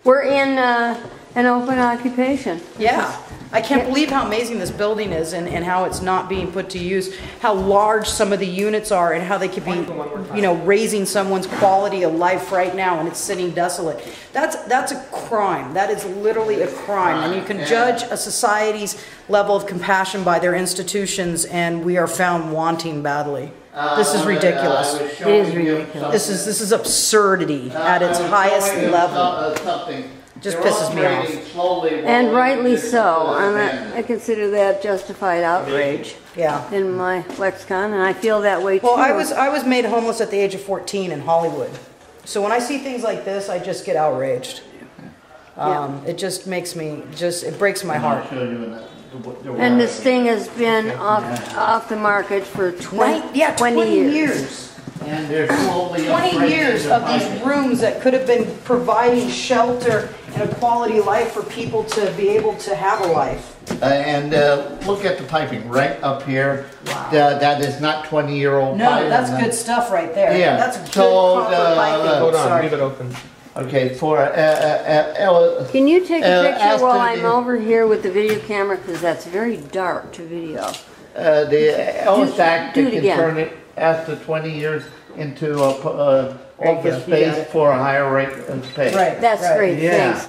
We're in an open occupation. Yeah. I can't believe how amazing this building is and how it's not being put to use, how large some of the units are and how they could be, you know, raising someone's quality of life right now and it's sitting desolate. That's a crime. That is literally a crime. And you can judge a society's level of compassion by their institutions, and we are found wanting badly. This is ridiculous. It is ridiculous. This is absurdity at its highest level. Just pisses me off. And rightly so. I consider that justified outrage. Yeah. In my lexicon, and I feel that way too. Well, I was made homeless at the age of 14 in Hollywood. So when I see things like this, I just get outraged. It just makes me, it breaks my heart. And this thing has been off the market for 20 years. And they're slowly 20 years of these rooms that could have been providing shelter and a quality life for people to be able to have a life. And look at the piping right up here. Wow. That is not 20-year-old No, pipe. that's good stuff right there. Yeah. That's good copper piping. Hold on, leave it open. Okay, for can you take a picture while I'm the, over here with the video camera, because that's very dark to video. The Ellis Act do it can again. turn it after 20 years into office space for a higher rate of pay. Right. That's great. Yeah. Thanks.